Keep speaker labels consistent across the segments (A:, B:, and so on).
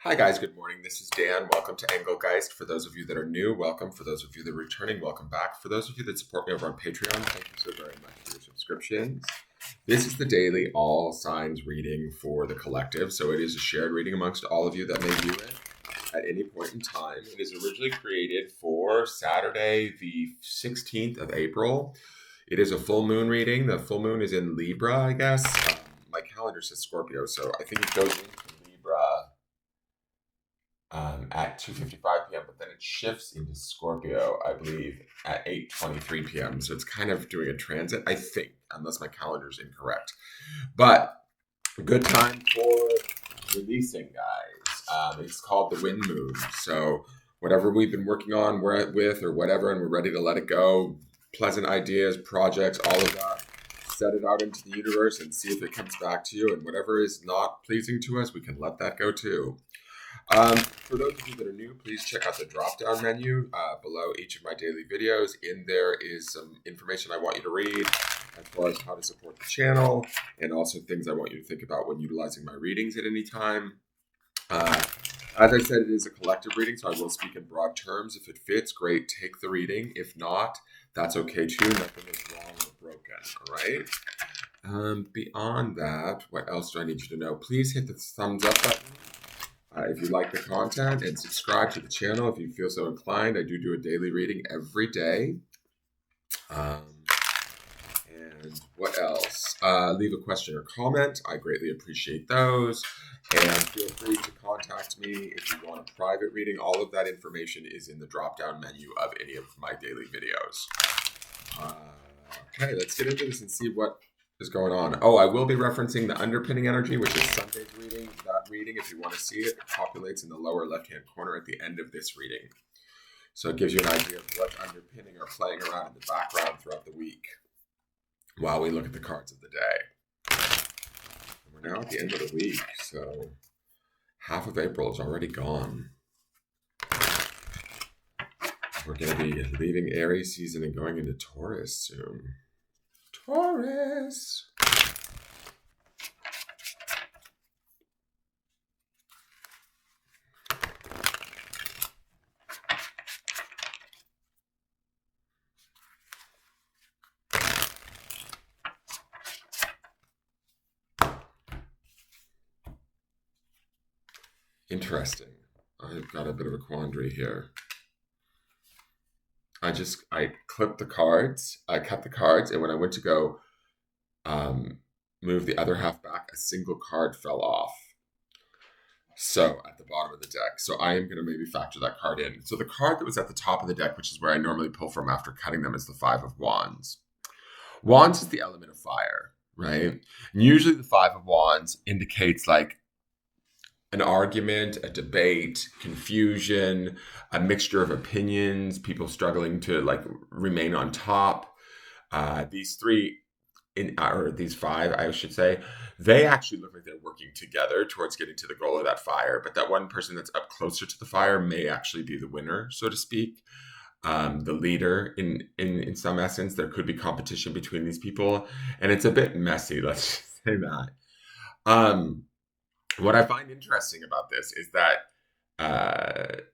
A: Hi guys, good morning. This is Dan. Welcome to Engelgeist. For those of you that are new, welcome. For those of you that are returning, welcome back. For those of you that support me over on Patreon, thank you so very much for your subscriptions. This is the daily all signs reading for the collective. So it is a shared reading amongst all of you that may view it at any point in time. It is originally created for Saturday, the 16th of April. It is a full moon reading. The full moon is in Libra, I guess. My calendar says Scorpio, so I think it goes into Libra at 2:55 p.m., but then it shifts into Scorpio, I believe, at 8:23 p.m. So it's kind of doing a transit, I think, unless my calendar is incorrect. But a good time for releasing, guys. It's called the wind moon. So whatever we've been working on with or whatever, and we're ready to let it go, pleasant ideas, projects, all of that, set it out into the universe and see if it comes back to you. And whatever is not pleasing to us, we can let that go too. For those of you that are new, please check out the drop-down menu below each of my daily videos. In there is some information I want you to read as far as how to support the channel and also things I want you to think about when utilizing my readings at any time. As I said, it is a collective reading, so I will speak in broad terms. If it fits, great, take the reading. If not, that's okay too. Nothing is wrong or broken, all right? Beyond that, what else do I need you to know? Please hit the thumbs up button if you like the content, and subscribe to the channel if you feel so inclined. I do a daily reading every day. And what else? Leave a question or comment. I greatly appreciate those. And feel free to contact me if you want a private reading. All of that information is in the drop-down menu of any of my daily videos. Okay, let's get into this and see what is going on. Oh, I will be referencing the underpinning energy, which is Sunday's reading. That reading, if you want to see it, populates in the lower left-hand corner at the end of this reading. So it gives you an idea of what's underpinning or playing around in the background throughout the week while we look at the cards of the day. And we're now at the end of the week, so half of April is already gone. We're going to be leaving Aries season and going into Taurus soon. Taurus! Interesting. I've got a bit of a quandary here. I clipped the cards, I cut the cards, and when I went to go move the other half back, a single card fell off. So at the bottom of the deck. So I am going to maybe factor that card in. So the card that was at the top of the deck, which is where I normally pull from after cutting them, is the Five of Wands. Wands is the element of fire, right? And usually the Five of Wands indicates like an argument, a debate, confusion, a mixture of opinions, people struggling to like remain on top. These five, I should say, they actually look like they're working together towards getting to the goal of that fire. But that one person that's up closer to the fire may actually be the winner, so to speak. The leader in some essence. There could be competition between these people, and it's a bit messy. Let's just say that. What I find interesting about this is that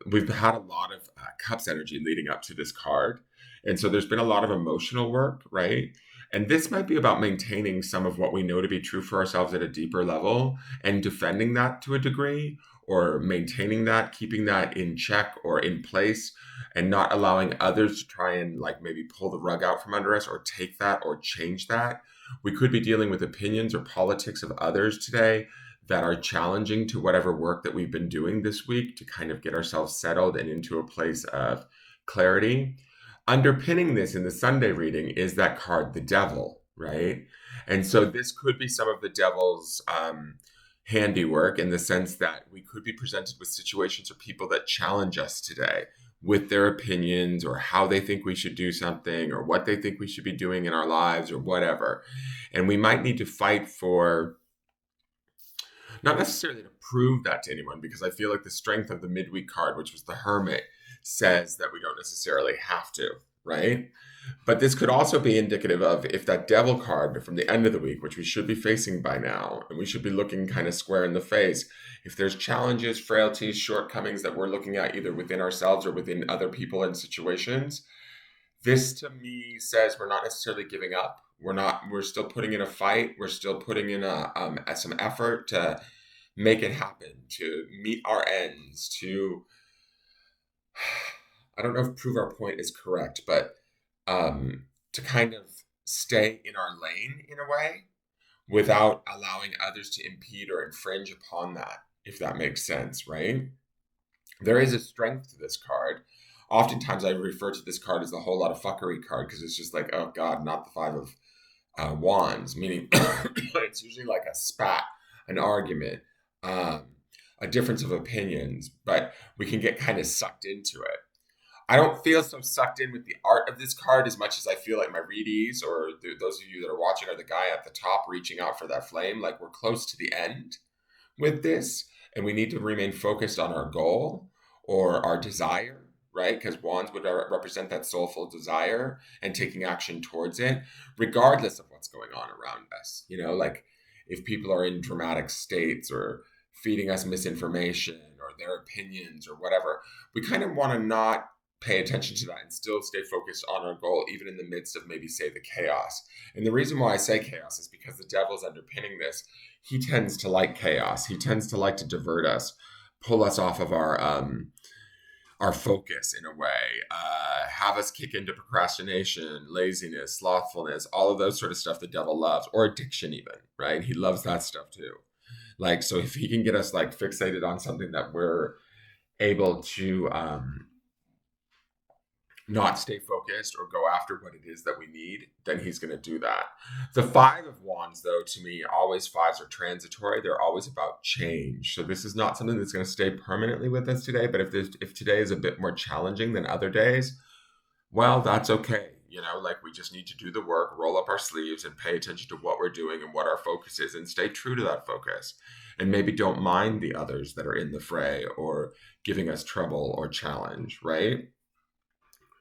A: we've had a lot of cups energy leading up to this card. And so there's been a lot of emotional work, right? And this might be about maintaining some of what we know to be true for ourselves at a deeper level and defending that to a degree, or maintaining that, keeping that in check or in place, and not allowing others to try and like maybe pull the rug out from under us or take that or change that. We could be dealing with opinions or politics of others today that are challenging to whatever work that we've been doing this week to kind of get ourselves settled and into a place of clarity. Underpinning this in the Sunday reading is that card, the Devil, right? And so this could be some of the Devil's handiwork in the sense that we could be presented with situations or people that challenge us today with their opinions or how they think we should do something or what they think we should be doing in our lives or whatever. And we might need to fight for not necessarily to prove that to anyone, because I feel like the strength of the midweek card, which was the Hermit, says that we don't necessarily have to, right? But this could also be indicative of if that devil card from the end of the week, which we should be facing by now, and we should be looking kind of square in the face, if there's challenges, frailties, shortcomings that we're looking at either within ourselves or within other people and situations, this to me says we're not necessarily giving up. We're still putting in a fight. We're still putting in some effort to make it happen, to meet our ends, to, I don't know if prove our point is correct, but to kind of stay in our lane in a way without allowing others to impede or infringe upon that, if that makes sense, right? There is a strength to this card. Oftentimes I refer to this card as the whole lot of fuckery card because it's just like, oh God, not the five of wands, meaning it's usually like a spat, an argument, a difference of opinions, but we can get kind of sucked into it. I don't feel so sucked in with the art of this card as much as I feel like my readees or those of you that are watching are the guy at the top reaching out for that flame. Like we're close to the end with this, and we need to remain focused on our goal or our desire, right? Because wands would represent that soulful desire and taking action towards it, regardless of what's going on around us. You know, like if people are in dramatic states or feeding us misinformation or their opinions or whatever, we kind of want to not pay attention to that and still stay focused on our goal, even in the midst of maybe, say, the chaos. And the reason why I say chaos is because the devil's underpinning this. He tends to like chaos. He tends to like to divert us, pull us off of our focus in a way, have us kick into procrastination, laziness, slothfulness, all of those sort of stuff the devil loves, or addiction even, right? He loves that stuff too. Like, so if he can get us like fixated on something that we're able to not stay focused or go after what it is that we need, then he's going to do that. The five of wands, though, to me, always fives are transitory. They're always about change. So this is not something that's going to stay permanently with us today. But if today is a bit more challenging than other days, well, that's okay. You know, like we just need to do the work, roll up our sleeves and pay attention to what we're doing and what our focus is and stay true to that focus. And maybe don't mind the others that are in the fray or giving us trouble or challenge, right?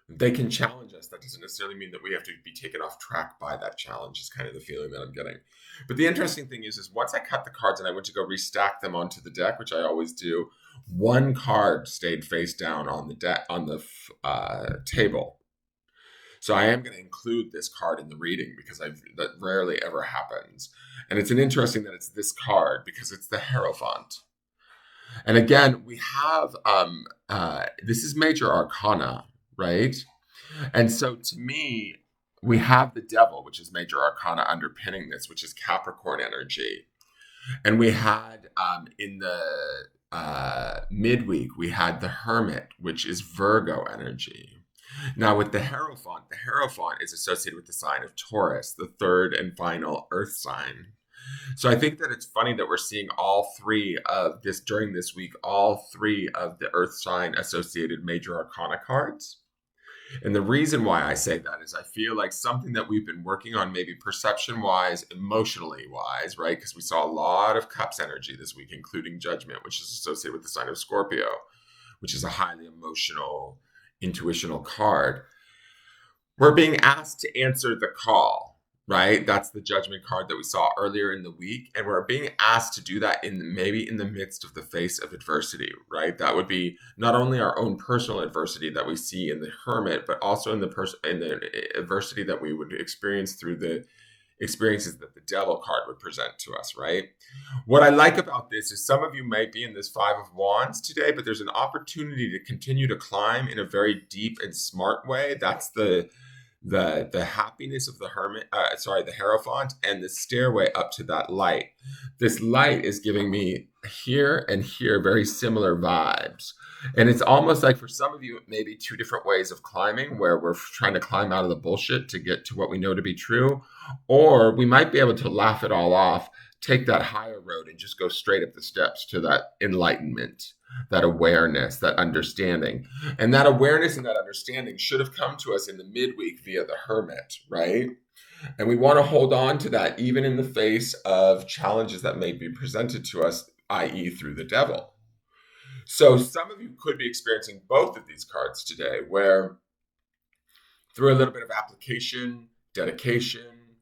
A: They can challenge us. That doesn't necessarily mean that we have to be taken off track by that challenge, is kind of the feeling that I'm getting. But the interesting thing is once I cut the cards and I went to go restack them onto the deck, which I always do, one card stayed face down on the deck on the table. So I am going to include this card in the reading because that rarely ever happens. And it's interesting that it's this card because it's the Hierophant. And again, we have this is major arcana, right? And so to me, we have the devil, which is major arcana underpinning this, which is Capricorn energy. And we had in the midweek, we had the Hermit, which is Virgo energy. Now with the Hierophant is associated with the sign of Taurus, the third and final earth sign. So I think that it's funny that we're seeing all three of this during this week, all three of the earth sign associated major arcana cards. And the reason why I say that is I feel like something that we've been working on, maybe perception wise, emotionally wise, right? Because we saw a lot of cups energy this week, including judgment, which is associated with the sign of Scorpio, which is a highly emotional, intuitional card. We're being asked to answer the call, right? That's the judgment card that we saw earlier in the week. And we're being asked to do that maybe in the midst of the face of adversity, right? That would be not only our own personal adversity that we see in the Hermit, but also in the adversity that we would experience through the experiences that the devil card would present to us, right? What I like about this is some of you might be in this five of wands today, but there's an opportunity to continue to climb in a very deep and smart way. That's the happiness of the the Hierophant, and the stairway up to that light. This light is giving me here and here very similar vibes. And it's almost like for some of you, maybe two different ways of climbing, where we're trying to climb out of the bullshit to get to what we know to be true. Or we might be able to laugh it all off, take that higher road and just go straight up the steps to that enlightenment, that awareness, that understanding. And that awareness and that understanding should have come to us in the midweek via the Hermit, right? And we want to hold on to that even in the face of challenges that may be presented to us, i.e. through the devil. So some of you could be experiencing both of these cards today, where through a little bit of application, dedication,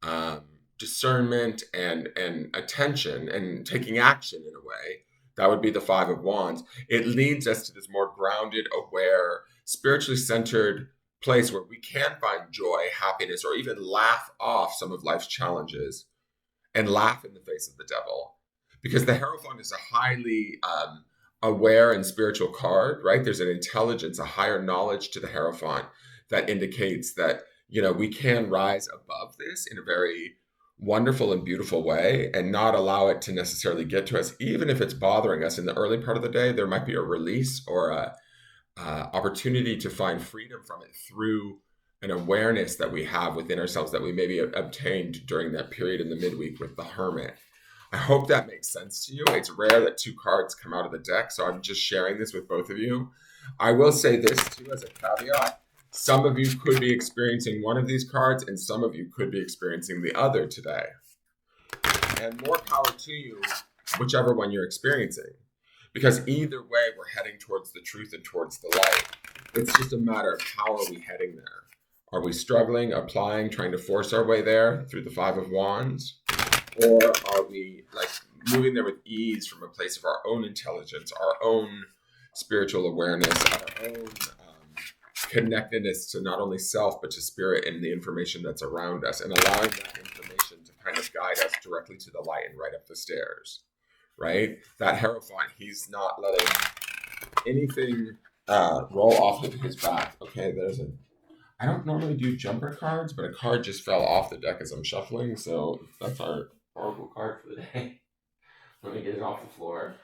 A: um, discernment, and attention, and taking action in a way. That would be the Five of Wands. It leads us to this more grounded, aware, spiritually centered place where we can find joy, happiness, or even laugh off some of life's challenges and laugh in the face of the devil. Because the Hierophant is a highly aware and spiritual card, right? There's an intelligence, a higher knowledge to the Hierophant that indicates that, we can rise above this in a very wonderful and beautiful way and not allow it to necessarily get to us. Even if it's bothering us in the early part of the day, there might be a release or a opportunity to find freedom from it through an awareness that we have within ourselves that we maybe obtained during that period in the midweek with the Hermit. I hope that makes sense to you. It's rare that two cards come out of the deck, so I'm just sharing this with both of you. I will say this too as a caveat. Some of you could be experiencing one of these cards, and some of you could be experiencing the other today. And more power to you, whichever one you're experiencing. Because either way, we're heading towards the truth and towards the light. It's just a matter of how are we heading there? Are we struggling, applying, trying to force our way there through the Five of Wands? Or are we moving there with ease from a place of our own intelligence, our own spiritual awareness, our own connectedness to not only self, but to spirit and the information that's around us, and allowing that information to kind of guide us directly to the light and right up the stairs, right? That Hierophant, he's not letting anything roll off of his back. Okay, I don't normally do jumper cards, but a card just fell off the deck as I'm shuffling, so that's our oracle card for the day. Let me get it off the floor.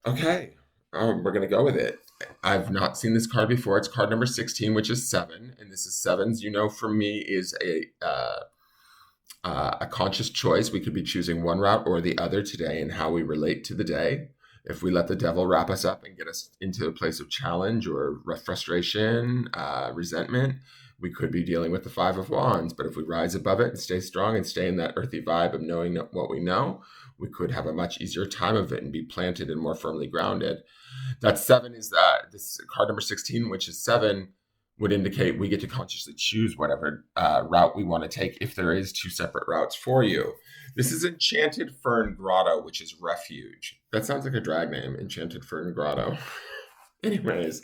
A: Okay, we're going to go with it. I've not seen this card before. It's card number 16, which is 7, and this is 7s, for me, is a conscious choice. We could be choosing one route or the other today in how we relate to the day. If we let the devil wrap us up and get us into a place of challenge or frustration, resentment, we could be dealing with the Five of Wands. But if we rise above it and stay strong and stay in that earthy vibe of knowing what we know, we could have a much easier time of it and be planted and more firmly grounded. That 7 is this card number 16, which is 7, would indicate we get to consciously choose whatever route we want to take if there is two separate routes for you. This is Enchanted Fern Grotto, which is refuge. That sounds like a drag name, Enchanted Fern Grotto. Anyways,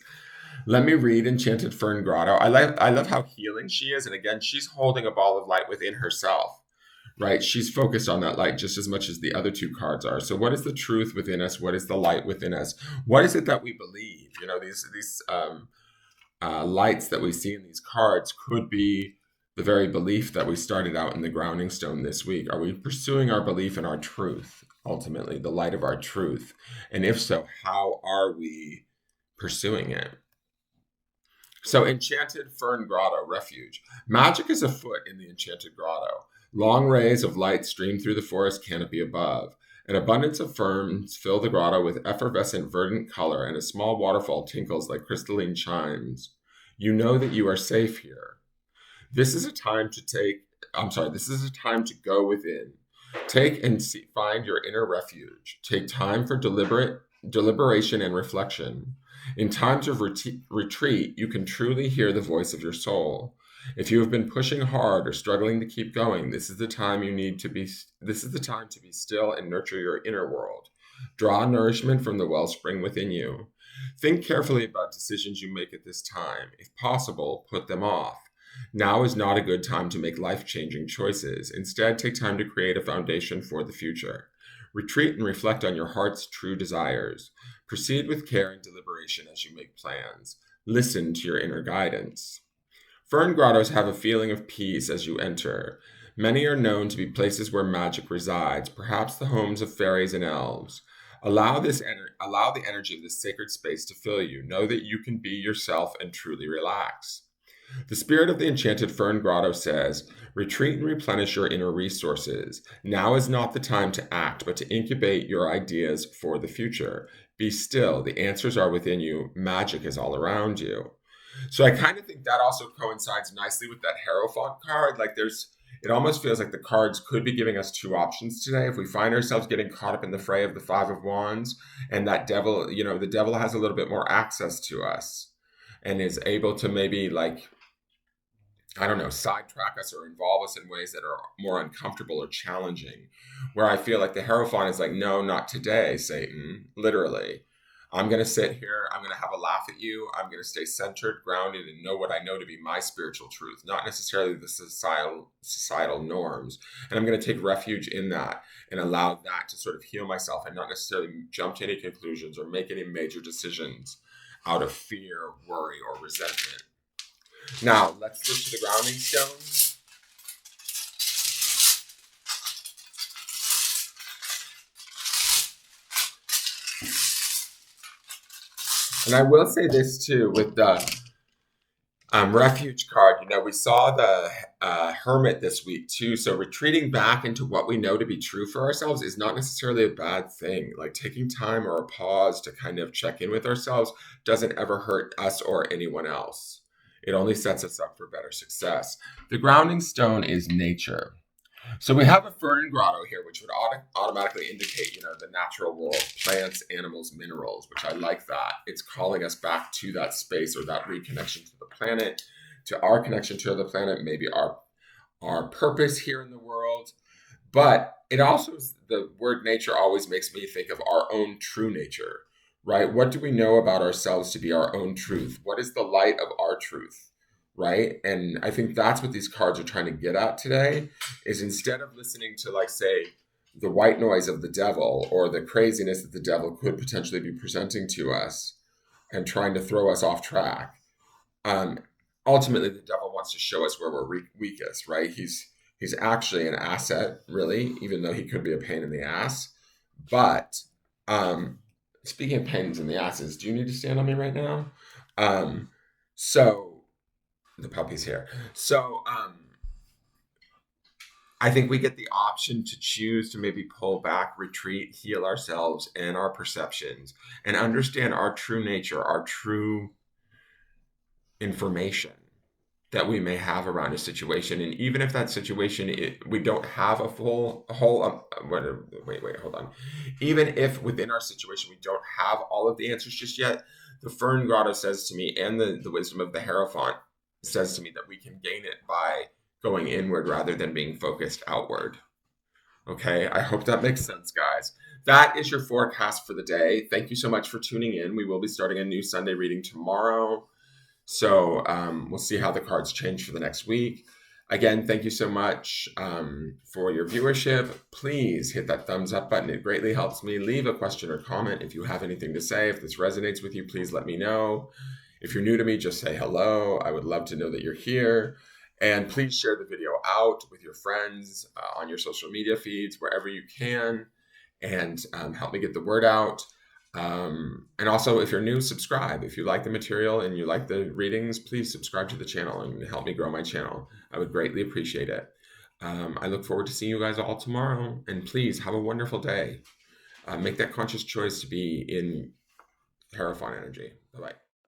A: let me read Enchanted Fern Grotto. I love how healing she is. And again, she's holding a ball of light within herself, right? She's focused on that light just as much as the other two cards are. So what is the truth within us? What is the light within us? What is it that we believe? These lights that we see in these cards could be the very belief that we started out in the grounding stone this week. Are we pursuing our belief in our truth, ultimately, the light of our truth? And if so, how are we pursuing it? So Enchanted Fern Grotto, refuge. Magic is afoot in the Enchanted Grotto. Long rays of light stream through the forest canopy above. An abundance of ferns fill the grotto with effervescent verdant color, and a small waterfall tinkles like crystalline chimes. You know that you are safe here. This is a time to go within. Take and find your inner refuge. Take time for deliberation and reflection. In times of retreat, you can truly hear the voice of your soul. If you have been pushing hard or struggling to keep going, this is the time to be still and nurture your inner world. Draw nourishment from the wellspring within you. Think carefully about decisions you make at this time. If possible, put them off. Now is not a good time to make life-changing choices. Instead, take time to create a foundation for the future. Retreat and reflect on your heart's true desires. Proceed with care and deliberation as you make plans. Listen to your inner guidance. Fern grottos have a feeling of peace as you enter. Many are known to be places where magic resides, perhaps the homes of fairies and elves. Allow the energy of this sacred space to fill you. Know that you can be yourself and truly relax. The spirit of the Enchanted Fern Grotto says, retreat and replenish your inner resources. Now is not the time to act, but to incubate your ideas for the future. Be still. The answers are within you. Magic is all around you. So I kind of think that also coincides nicely with that Hierophant card. It almost feels like the cards could be giving us two options today. If we find ourselves getting caught up in the fray of the Five of Wands and that devil, the devil has a little bit more access to us. and is able to maybe like, I don't know, sidetrack us or involve us in ways that are more uncomfortable or challenging. Where I feel like the Hierophant is like, no, not today, Satan. Literally. I'm going to sit here. I'm going to have a laugh at you. I'm going to stay centered, grounded, and know what I know to be my spiritual truth, not necessarily the societal norms. And I'm going to take refuge in that and allow that to sort of heal myself and not necessarily jump to any conclusions or make any major decisions out of fear, worry, or resentment. Now, let's switch to the grounding stone. And I will say this too with the refuge card. You know, we saw the hermit this week too. So retreating back into what we know to be true for ourselves is not necessarily a bad thing. Like taking time or a pause to kind of check in with ourselves doesn't ever hurt us or anyone else. It only sets us up for better success. The grounding stone is nature. So we have a fern grotto here, which would automatically indicate, you know, the natural world, plants, animals, minerals, which I like that. It's calling us back to that space or that reconnection to the planet, to our connection to the planet, maybe our purpose here in the world. But it also, the word nature always makes me think of our own true nature, right? What do we know about ourselves to be our own truth? What is the light of our truth, right? And I think that's what these cards are trying to get at today, is instead of listening to, like, say, the white noise of the devil or the craziness that the devil could potentially be presenting to us and trying to throw us off track, ultimately the devil wants to show us where we're weakest, right? He's actually an asset, really, even though he could be a pain in the ass. But speaking of pains in the asses, do you need to stand on me right now? So the puppy's here. So I think we get the option to choose to maybe pull back, retreat, heal ourselves and our perceptions, and understand our true nature, our true information that we may have around a situation. And even if that situation, we don't have a whole, wait, hold on. Even if within our situation, we don't have all of the answers just yet, the Fern Grotto says to me, and the wisdom of the Hierophant says to me, that we can gain it by going inward rather than being focused outward. Okay, I hope that makes sense, guys. That is your forecast for the day. Thank you so much for tuning in. We will be starting a new Sunday reading tomorrow. So we'll see how the cards change for the next week. Again, thank you so much for your viewership. Please hit that thumbs up button. It greatly helps me. Leave a question or comment if you have anything to say. If this resonates with you, please let me know. If you're new to me, just say hello. I would love to know that you're here. And please share the video out with your friends on your social media feeds, wherever you can, and help me get the word out. And also, if you're new, subscribe. If you like the material and you like the readings, please subscribe to the channel and help me grow my channel. I would greatly appreciate it. I look forward to seeing you guys all tomorrow. And please have a wonderful day. Make that conscious choice to be in Hierophant energy. Bye-bye.